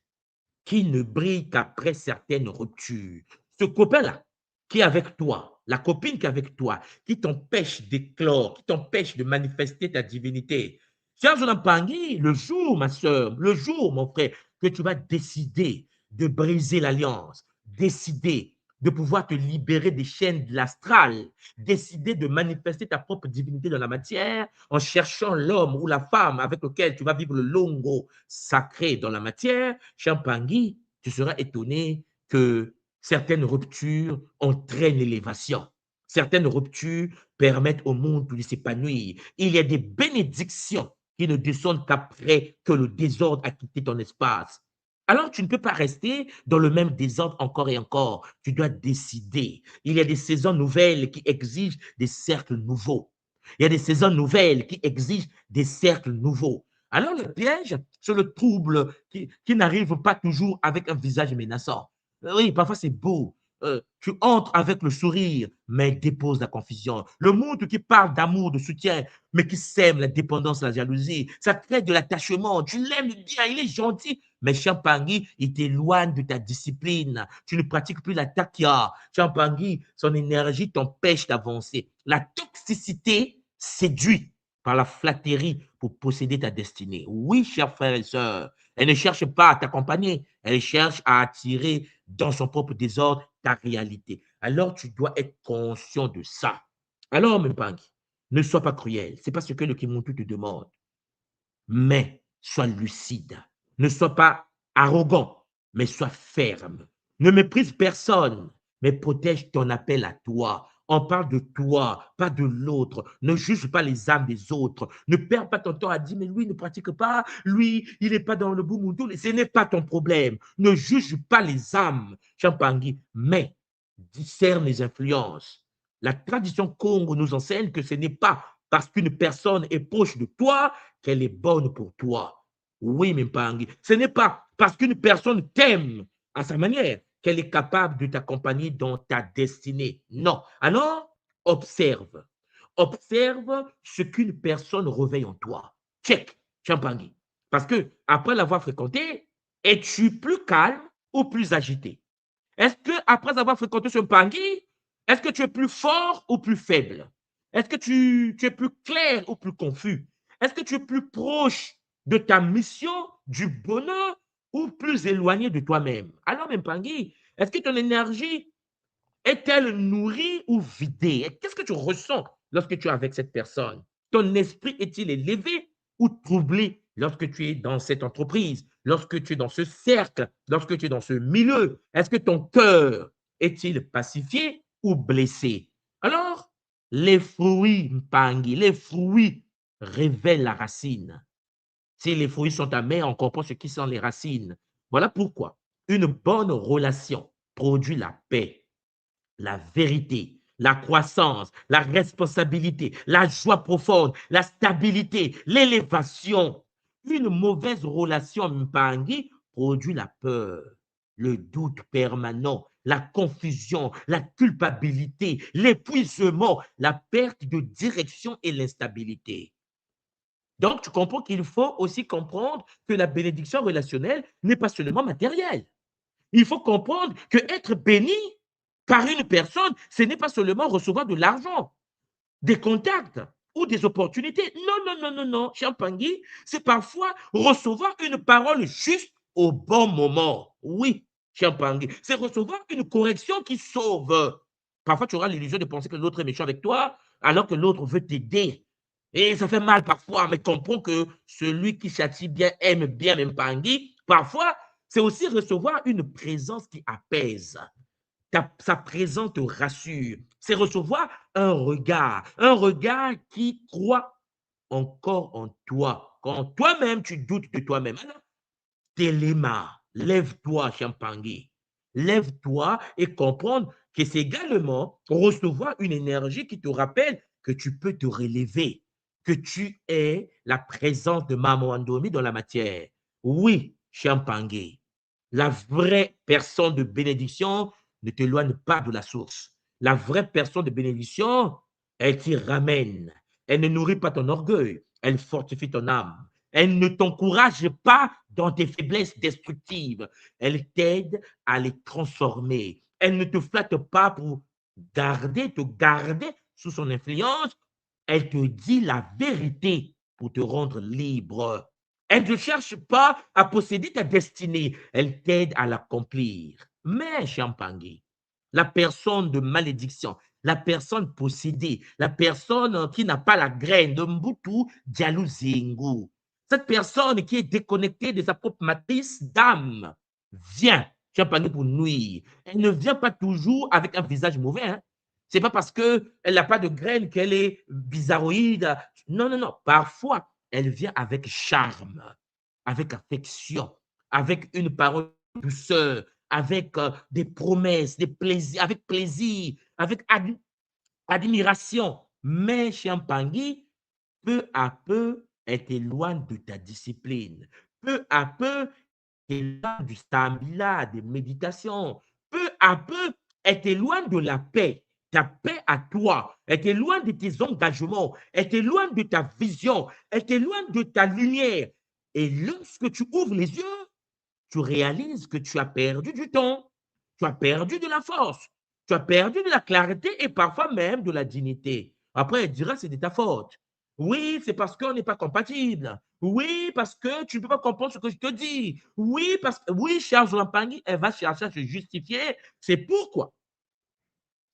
qui ne brillent qu'après certaines ruptures. Ce copain-là, qui est avec toi, la copine qui est avec toi, qui t'empêche d'éclore, qui t'empêche de manifester ta divinité. Cher Pangui, le jour, ma soeur, le jour, mon frère, que tu vas décider de briser l'alliance, décider de pouvoir te libérer des chaînes de l'astral, décider de manifester ta propre divinité dans la matière en cherchant l'homme ou la femme avec lequel tu vas vivre le longo sacré dans la matière, Champangui, tu seras étonné que certaines ruptures entraînent l'élévation. Certaines ruptures permettent au monde de s'épanouir. Il y a des bénédictions qui ne descendent qu'après que le désordre a quitté ton espace. Alors, tu ne peux pas rester dans le même désordre encore et encore. Tu dois décider. Il y a des saisons nouvelles qui exigent des cercles nouveaux. Il y a des saisons nouvelles qui exigent des cercles nouveaux. Alors, le piège, c'est le trouble qui n'arrive pas toujours avec un visage menaçant. Oui, parfois c'est beau. Tu entres avec le sourire, mais dépose la confusion. Le monde qui parle d'amour, de soutien, mais qui sème la dépendance, la jalousie, ça crée de l'attachement. Tu l'aimes bien, il est gentil, mais Champangui, il t'éloigne de ta discipline. Tu ne pratiques plus la takia. Champangui, son énergie t'empêche d'avancer. La toxicité séduit par la flatterie pour posséder ta destinée. Oui, chers frères et sœurs, elle ne cherche pas à t'accompagner, elle cherche à attirer dans son propre désordre ta réalité. Alors, tu dois être conscient de ça. Alors, Mpangi, ne sois pas cruel. Ce n'est pas ce que le Kimuntu te demande. Mais sois lucide. Ne sois pas arrogant, mais sois ferme. Ne méprise personne, mais protège ton appel à toi. On parle de toi, pas de l'autre. Ne juge pas les âmes des autres. Ne perds pas ton temps à dire, mais lui ne pratique pas, lui, il n'est pas dans le Boumoudou. Ce n'est pas ton problème. Ne juge pas les âmes, Champangui, mais discerne les influences. La tradition Congo nous enseigne que ce n'est pas parce qu'une personne est proche de toi qu'elle est bonne pour toi. Oui, Mpangi, ce n'est pas parce qu'une personne t'aime à sa manière qu'elle est capable de t'accompagner dans ta destinée. Non. Alors, observe. Observe ce qu'une personne réveille en toi. Check, Champangui. Parce que après l'avoir fréquenté, es-tu plus calme ou plus agité? Est-ce que après avoir fréquenté ce Pangui, est-ce que tu es plus fort ou plus faible? Est-ce que tu es plus clair ou plus confus? Est-ce que tu es plus proche de ta mission, du bonheur ou plus éloigné de toi-même? Alors, Pangui, est-ce que ton énergie est-elle nourrie ou vidée? Qu'est-ce que tu ressens lorsque tu es avec cette personne? Ton esprit est-il élevé ou troublé lorsque tu es dans cette entreprise, lorsque tu es dans ce cercle, lorsque tu es dans ce milieu? Est-ce que ton cœur est-il pacifié ou blessé? Alors, les fruits, Mpangi, les fruits révèlent la racine. Si les fruits sont amers, on comprend ce qui sont les racines. Voilà pourquoi une bonne relation produit la paix, la vérité, la croissance, la responsabilité, la joie profonde, la stabilité, l'élévation. Une mauvaise relation, Mpangi, produit la peur, le doute permanent, la confusion, la culpabilité, l'épuisement, la perte de direction et l'instabilité. Donc, tu comprends qu'il faut aussi comprendre que la bénédiction relationnelle n'est pas seulement matérielle. Il faut comprendre que être béni par une personne, ce n'est pas seulement recevoir de l'argent, des contacts ou des opportunités. Non, non, non, non, non, Champangui, c'est parfois recevoir une parole juste au bon moment. Oui, Champangui, c'est recevoir une correction qui sauve. Parfois, tu auras l'illusion de penser que l'autre est méchant avec toi, alors que l'autre veut t'aider. Et ça fait mal parfois, mais comprends que celui qui châtie bien aime bien Mpangui. Parfois, c'est aussi recevoir une présence qui apaise. Sa présence te rassure. C'est recevoir un regard qui croit encore en toi. Quand toi-même, tu doutes de toi-même. Alors, Téléma, lève-toi, Champangui. Lève-toi et comprendre que c'est également recevoir une énergie qui te rappelle que tu peux te relever, que tu es la présence de Maman Andomi dans la matière. Oui, Champangui, la vraie personne de bénédiction ne t'éloigne pas de la source. La vraie personne de bénédiction, elle t'y ramène. Elle ne nourrit pas ton orgueil, elle fortifie ton âme. Elle ne t'encourage pas dans tes faiblesses destructives. Elle t'aide à les transformer. Elle ne te flatte pas pour te garder sous son influence. Elle te dit la vérité pour te rendre libre. Elle ne cherche pas à posséder ta destinée. Elle t'aide à l'accomplir. Mais, Champangui, la personne de malédiction, la personne possédée, la personne qui n'a pas la graine de Mbutu Dialouzingu, cette personne qui est déconnectée de sa propre matrice d'âme, vient, Champagné pour nuire. Elle ne vient pas toujours avec un visage mauvais. Hein. Ce n'est pas parce qu'elle n'a pas de graine qu'elle est bizarroïde. Non, non, non. Parfois, elle vient avec charme, avec affection, avec une parole douceur, avec des promesses, des plaisirs, avec plaisir, avec admiration. Mais Champangui, peu à peu, elle t'éloigne de ta discipline. Peu à peu, elle t'éloigne du stamina, des méditations. Peu à peu, elle t'éloigne de la paix. Ta paix à toi. Elle t'éloigne de tes engagements. Elle t'éloigne de ta vision. Elle t'éloigne de ta lumière. Et lorsque tu ouvres les yeux, tu réalises que tu as perdu du temps, tu as perdu de la force, tu as perdu de la clarté et parfois même de la dignité. Après, elle dira, c'est de ta faute. Oui, c'est parce qu'on n'est pas compatible. Oui, parce que tu ne peux pas comprendre ce que je te dis. Oui, parce que, oui, cher Zolampangui, elle va chercher à se justifier. C'est pourquoi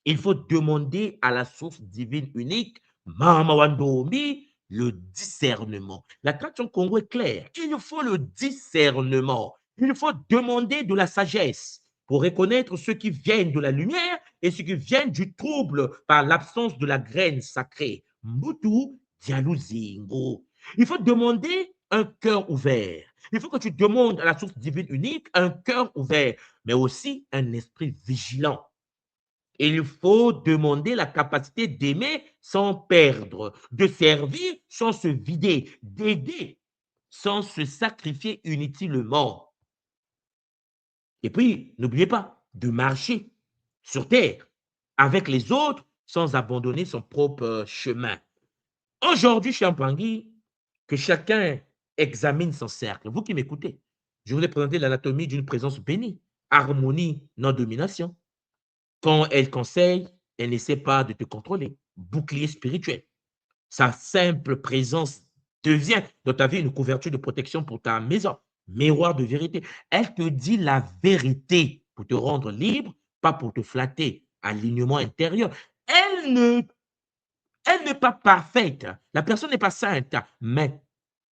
il faut demander à la source divine unique, Mama Wandomi, le discernement. La tradition Congo est claire. Il faut le discernement. Il faut demander de la sagesse pour reconnaître ceux qui viennent de la lumière et ceux qui viennent du trouble par l'absence de la graine sacrée. Mbutu Dialouzingo. Il faut demander un cœur ouvert. Il faut que tu demandes à la source divine unique un cœur ouvert, mais aussi un esprit vigilant. Il faut demander la capacité d'aimer sans perdre, de servir sans se vider, d'aider sans se sacrifier inutilement. Et puis, n'oubliez pas de marcher sur terre avec les autres sans abandonner son propre chemin. Aujourd'hui, Champangui, que chacun examine son cercle. Vous qui m'écoutez, je vous ai présenté l'anatomie d'une présence bénie, harmonie, non-domination. Quand elle conseille, elle n'essaie pas de te contrôler. Bouclier spirituel. Sa simple présence devient dans ta vie une couverture de protection pour ta maison. Miroir de vérité. Elle te dit la vérité pour te rendre libre, pas pour te flatter. Alignement intérieur. Elle ne, elle n'est pas parfaite. La personne n'est pas sainte, mais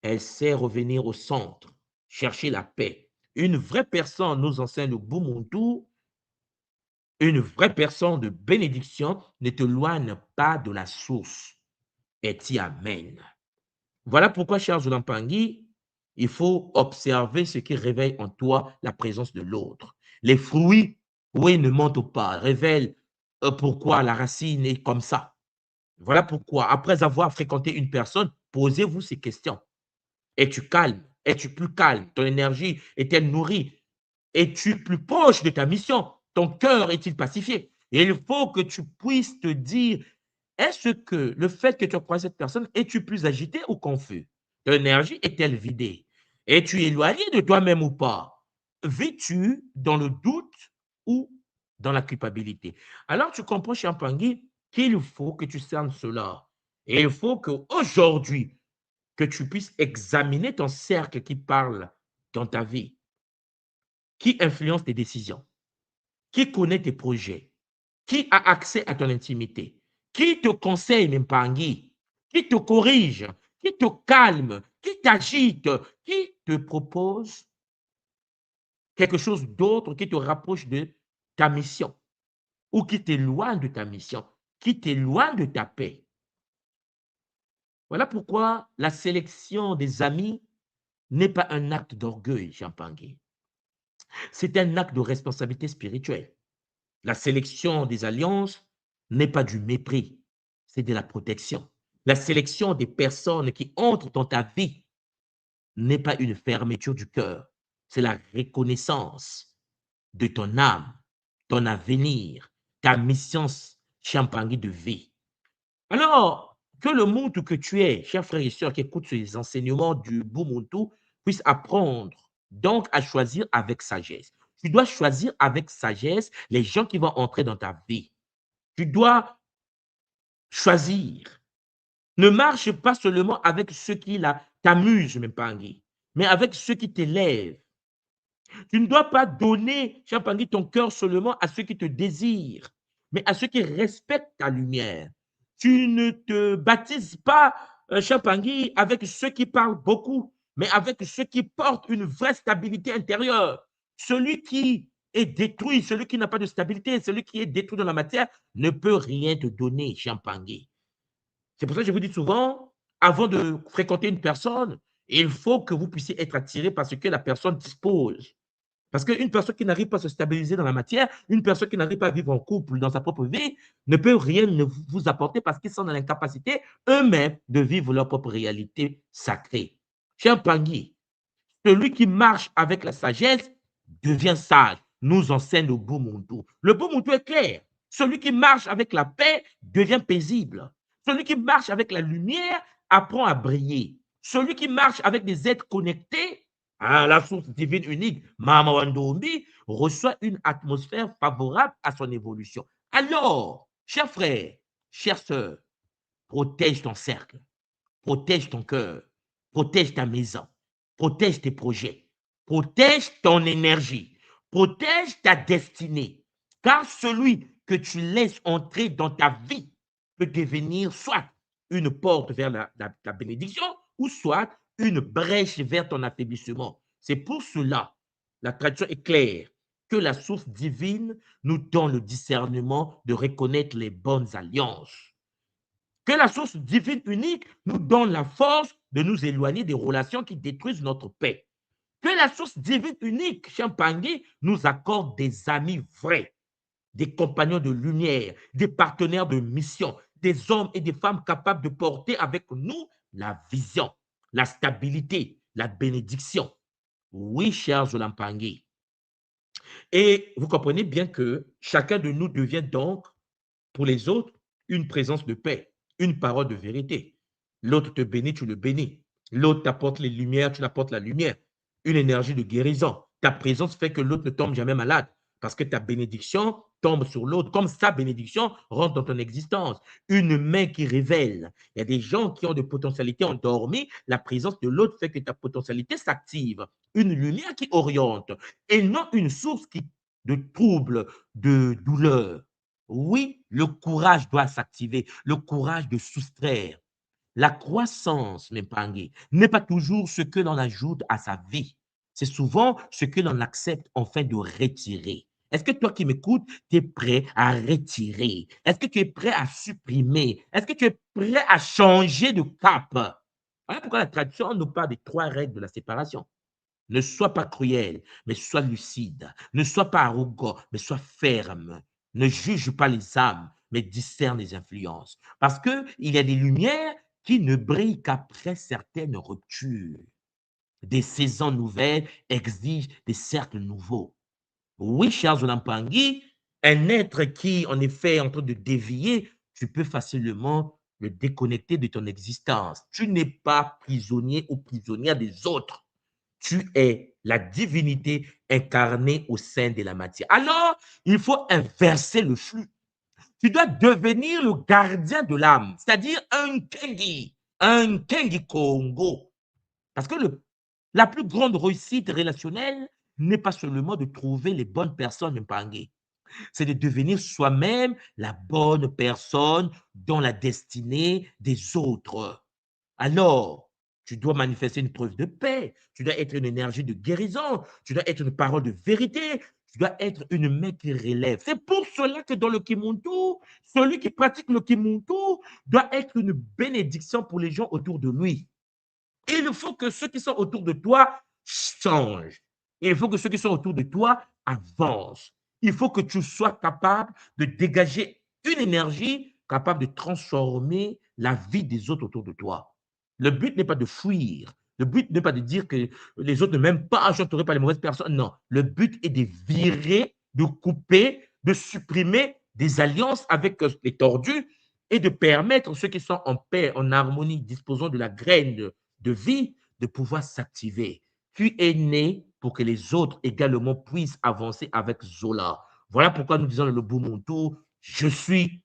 elle sait revenir au centre, chercher la paix. Une vraie personne nous enseigne le Bumuntu. Une vraie personne de bénédiction ne t'éloigne pas de la source et t'y amène. Voilà pourquoi, cher Zolampangui, il faut observer ce qui réveille en toi la présence de l'autre. Les fruits, oui, ne mentent pas, révèlent pourquoi la racine est comme ça. Voilà pourquoi, après avoir fréquenté une personne, posez-vous ces questions. Es-tu calme? Es-tu plus calme? Ton énergie est-elle nourrie? Es-tu plus proche de ta mission? Ton cœur est-il pacifié? Et il faut que tu puisses te dire, est-ce que le fait que tu as croisé cette personne, es-tu plus agité ou confus? Ton énergie est-elle vidée? Es-tu éloigné de toi-même ou pas? Vis-tu dans le doute ou dans la culpabilité? Alors tu comprends, Champangui, qu'il faut que tu cernes cela. Et il faut qu'aujourd'hui, que tu puisses examiner ton cercle qui parle dans ta vie, qui influence tes décisions, qui connaît tes projets, qui a accès à ton intimité, qui te conseille, Mempangui, qui te corrige, qui te calme, qui t'agite, qui te propose quelque chose d'autre qui te rapproche de ta mission ou qui t'éloigne de ta mission, qui t'éloigne de ta paix. Voilà pourquoi la sélection des amis n'est pas un acte d'orgueil, Champangui. C'est un acte de responsabilité spirituelle. La sélection des alliances n'est pas du mépris, c'est de la protection. La sélection des personnes qui entrent dans ta vie n'est pas une fermeture du cœur, c'est la reconnaissance de ton âme, ton avenir, ta mission, Champangui de vie. Alors, que le monde que tu es, chers frères et sœurs qui écoutent ces enseignements du Bumuntu, puisse apprendre donc à choisir avec sagesse. Tu dois choisir avec sagesse les gens qui vont entrer dans ta vie. Tu dois choisir. Ne marche pas seulement avec ceux qui t'amusent, Mpangi, mais avec ceux qui t'élèvent. Tu ne dois pas donner, Champangui, ton cœur seulement à ceux qui te désirent, mais à ceux qui respectent ta lumière. Tu ne te baptises pas, Champangui, avec ceux qui parlent beaucoup, mais avec ceux qui portent une vraie stabilité intérieure. Celui qui est détruit, celui qui n'a pas de stabilité, celui qui est détruit dans la matière, ne peut rien te donner, Champangui. C'est pour ça que je vous dis souvent, avant de fréquenter une personne, il faut que vous puissiez être attiré par ce que la personne dispose. Parce qu'une personne qui n'arrive pas à se stabiliser dans la matière, une personne qui n'arrive pas à vivre en couple dans sa propre vie, ne peut rien vous apporter parce qu'ils sont dans l'incapacité eux-mêmes de vivre leur propre réalité sacrée. Cher Pangui, celui qui marche avec la sagesse devient sage, nous enseigne le Bumuntu. Le Bumuntu est clair. Celui qui marche avec la paix devient paisible. Celui qui marche avec la lumière apprend à briller. Celui qui marche avec des êtres connectés à la source divine unique, Mama Wandombi, reçoit une atmosphère favorable à son évolution. Alors, chers frères, chères sœurs, protège ton cercle, protège ton cœur, protège ta maison, protège tes projets, protège ton énergie, protège ta destinée. Car celui que tu laisses entrer dans ta vie peut devenir soit une porte vers la bénédiction ou soit une brèche vers ton affaiblissement. C'est pour cela, la tradition est claire, que la source divine nous donne le discernement de reconnaître les bonnes alliances. Que la source divine unique nous donne la force de nous éloigner des relations qui détruisent notre paix. Que la source divine unique, Champangui, nous accorde des amis vrais, des compagnons de lumière, des partenaires de mission, des hommes et des femmes capables de porter avec nous la vision, la stabilité, la bénédiction. Oui, cher Zolampangui. Et vous comprenez bien que chacun de nous devient donc, pour les autres, une présence de paix, une parole de vérité. L'autre te bénit, tu le bénis. L'autre t'apporte les lumières, tu l'apportes la lumière. Une énergie de guérison. Ta présence fait que l'autre ne tombe jamais malade parce que ta bénédiction tombe sur l'autre, comme sa bénédiction rentre dans ton existence. Une main qui révèle. Il y a des gens qui ont de potentialités endormies. La présence de l'autre fait que ta potentialité s'active. Une lumière qui oriente et non une source de trouble, de douleur. Oui, le courage doit s'activer, le courage de soustraire. La croissance, Mpangi, n'est pas toujours ce que l'on ajoute à sa vie. C'est souvent ce que l'on accepte enfin de retirer. Est-ce que toi qui m'écoutes, tu es prêt à retirer? Est-ce que tu es prêt à supprimer? Est-ce que tu es prêt à changer de cap? Voilà pourquoi la tradition nous parle des 3 règles de la séparation. Ne sois pas cruel, mais sois lucide. Ne sois pas arrogant, mais sois ferme. Ne juge pas les âmes, mais discerne les influences. Parce qu'il y a des lumières qui ne brillent qu'après certaines ruptures. Des saisons nouvelles exigent des cercles nouveaux. Oui, cher Zolampangui, un être qui, en effet, est en train de dévier, tu peux facilement le déconnecter de ton existence. Tu n'es pas prisonnier ou prisonnière des autres. Tu es la divinité incarnée au sein de la matière. Alors, il faut inverser le flux. Tu dois devenir le gardien de l'âme, c'est-à-dire un Kengi Congo. Parce que la plus grande réussite relationnelle n'est pas seulement de trouver les bonnes personnes, Mpangé. C'est de devenir soi-même la bonne personne dans la destinée des autres. Alors, tu dois manifester une preuve de paix, tu dois être une énergie de guérison, tu dois être une parole de vérité, tu dois être une main qui relève. C'est pour cela que dans le Kimuntu, celui qui pratique le Kimuntu doit être une bénédiction pour les gens autour de lui. Et il faut que ceux qui sont autour de toi changent. Et il faut que ceux qui sont autour de toi avancent. Il faut que tu sois capable de dégager une énergie capable de transformer la vie des autres autour de toi. Le but n'est pas de fuir. Le but n'est pas de dire que les autres ne m'aiment pas, je n'entourerai pas les mauvaises personnes. Non. Le but est de virer, de couper, de supprimer des alliances avec les tordus et de permettre ceux qui sont en paix, en harmonie, disposant de la graine de vie, de pouvoir s'activer. Tu es né pour que les autres également puissent avancer avec Zola. Voilà pourquoi nous disons le Lubuntu, je suis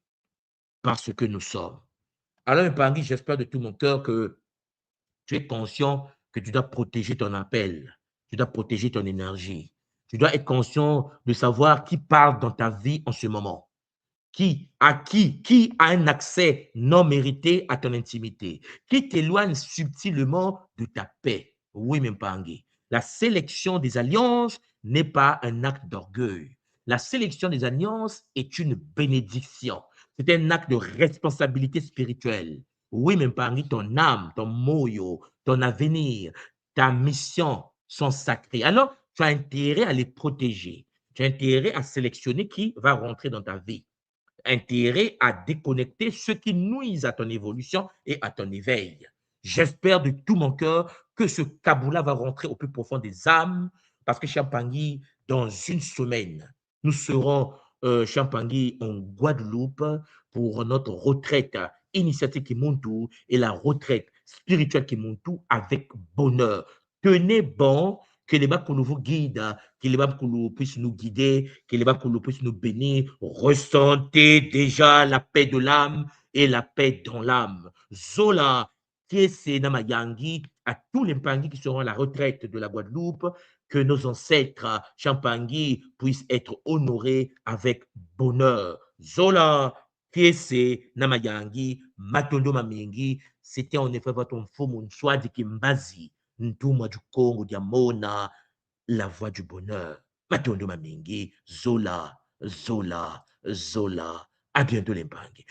parce que nous sommes. Alors, Mpangui, j'espère de tout mon cœur que tu es conscient que tu dois protéger ton appel, tu dois protéger ton énergie, tu dois être conscient de savoir qui parle dans ta vie en ce moment. Qui a un accès non mérité à ton intimité, qui t'éloigne subtilement de ta paix. Oui, Mpangui. La sélection des alliances n'est pas un acte d'orgueil. La sélection des alliances est une bénédiction. C'est un acte de responsabilité spirituelle. Oui, Mpangui, ton âme, ton moyo, ton avenir, ta mission sont sacrés. Alors, tu as intérêt à les protéger. Tu as intérêt à sélectionner qui va rentrer dans ta vie, intérêt à déconnecter ce qui nuisent à ton évolution et à ton éveil. J'espère de tout mon cœur que ce Kaboula va rentrer au plus profond des âmes, parce que Champangui, dans une semaine, nous serons Champangui en Guadeloupe pour notre retraite initiative Kimuntu et la retraite spirituelle Kimuntu avec bonheur. Tenez bon, que les Bakoulou vous guident, que les Bakoulou puissent nous guider, que les Bakoulou puissent nous bénir. Ressentez déjà la paix de l'âme et la paix dans l'âme. Zola, Kiese Namayangi, à tous les Mpangui qui seront à la retraite de la Guadeloupe, que nos ancêtres Champangui puissent être honorés avec bonheur. Zola, Kiese Namayangi, Matondo Mamingi, c'était en effet votre Mfumu Nswadi Kimbazi. Ntumwa du Congo Diamona, la voix du bonheur. Matondo Mamingi, Zola, Zola, Zola. À bientôt les Mpangi.